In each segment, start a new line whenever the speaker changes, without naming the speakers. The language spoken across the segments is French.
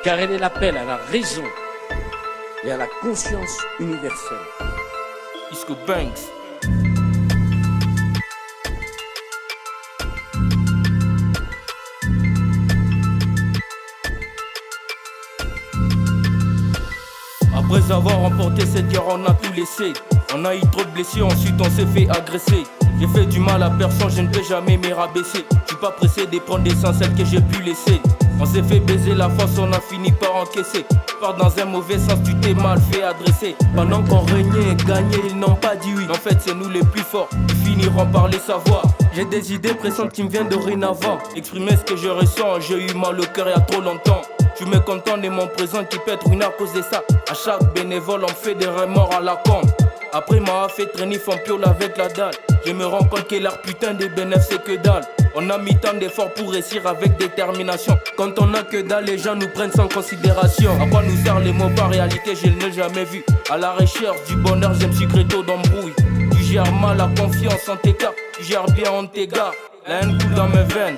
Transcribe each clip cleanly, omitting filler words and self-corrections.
car elle est l'appel à la raison et à la conscience universelle.
Isco Banks. Après avoir remporté cette guerre, on a tout laissé. On a eu trop de blessés, ensuite on s'est fait agresser. J'ai fait du mal à personne, je ne peux jamais me rabaisser. Je suis pas pressé de prendre des celles que j'ai pu laisser. On s'est fait baiser la face, on a fini par encaisser. Pars dans un mauvais sens, tu t'es mal fait adresser. Pendant qu'on régnait et gagnait, ils n'ont pas dit oui. En fait, c'est nous les plus forts, ils finiront par les savoir. J'ai des idées pressantes qui me viennent de rien avant. Exprimer ce que je ressens, j'ai eu mal au cœur il y a trop longtemps. Je suis mécontent de mon présent qui peut être une à cause de ça. À chaque bénévole, on fait des remords à la con. Après m'a fait traîner en piole avec la dalle. Je me rends compte que leur putain de bénéfices c'est que dalle. On a mis tant d'efforts pour réussir avec détermination. Quand on a que dalle, les gens nous prennent sans considération. À quoi nous sert les mots par réalité, je ne l'ai jamais vu. À la recherche du bonheur, je me suis créé d'embrouille. Tu gères mal la confiance en tes cas, tu gères bien en tes gars. La haine coule dans mes veines.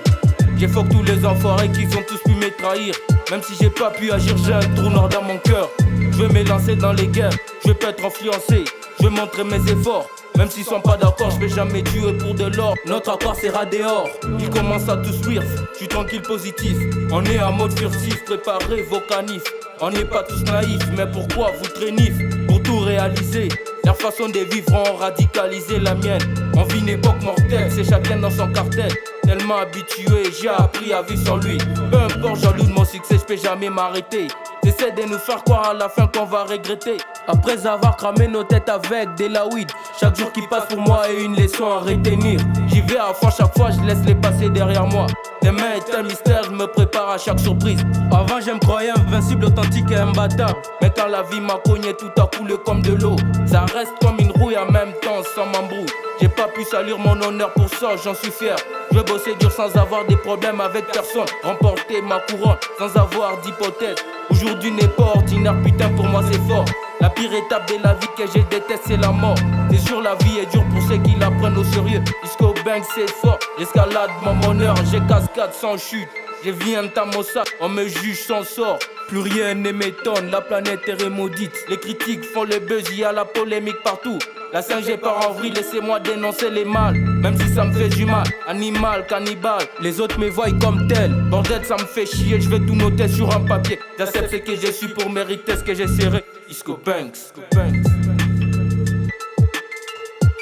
J'ai fuck tous les enfoirés qui ont tous pu me trahir. Même si j'ai pas pu agir, j'ai un trou noir dans mon cœur. Je veux me lancer dans les guerres, je peux être influencé. Je veux montrer mes efforts, même s'ils sont pas d'accord, je vais jamais tuer pour de l'or. Notre accord sera dehors, ils commencent à tous rire. Je suis tranquille positif, on est en mode furtif. Préparez vos canifs, on n'est pas tous naïfs. Mais pourquoi vous traînez pour tout réaliser? Leur façon de vivre ont radicalisé la mienne. On vit une époque mortelle, c'est chacun dans son cartel. Tellement habitué, j'ai appris à vivre sans lui. Peu importe, jaloux de mon succès, je peux jamais m'arrêter. J'essaie de nous faire croire à la fin qu'on va regretter. Après avoir cramé nos têtes avec de la weed, chaque jour qui passe pour moi est une leçon à retenir. J'y vais à fond chaque fois, je laisse les passer derrière moi. Demain est un mystère, je me prépare à chaque surprise. Avant je me croyais invincible, authentique et imbattable. Mais quand la vie m'a cogné, tout a coulé comme de l'eau. Ça reste comme une rouille en même temps sans m'embrouille. J'ai pas pu salir mon honneur pour ça, j'en suis fier. Je vais bosser dur sans avoir des problèmes avec personne. Remporter ma couronne sans avoir d'hypothèse. Aujourd'hui n'est pas ordinaire, putain pour moi c'est fort. La pire étape de la vie que je déteste c'est la mort. C'est sûr la vie est dure pour ceux qui la prennent au sérieux. Isco Banks c'est fort, j'escalade mon honneur. J'ai cascade sans chute, j'ai vu un tamosa, on me juge sans sort. Plus rien ne m'étonne, la planète est maudite. Les critiques font le buzz, il y a la polémique partout. La 5G part en vrille, laissez-moi dénoncer les mâles. Même si ça me fait du mal, animal, cannibale. Les autres me voient comme tel. Bordel, ça me fait chier, je vais tout noter sur un papier. J'accepte ce que j'ai su pour mériter ce que j'ai serré. Isco Banks.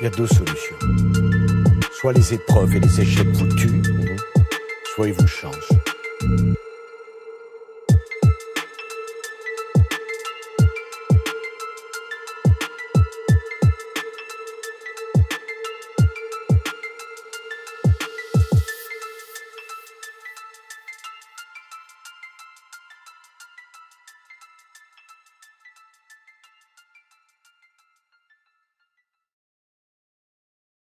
Il y a deux solutions. Soit les épreuves et les échecs vous tuent, soit ils vous changent.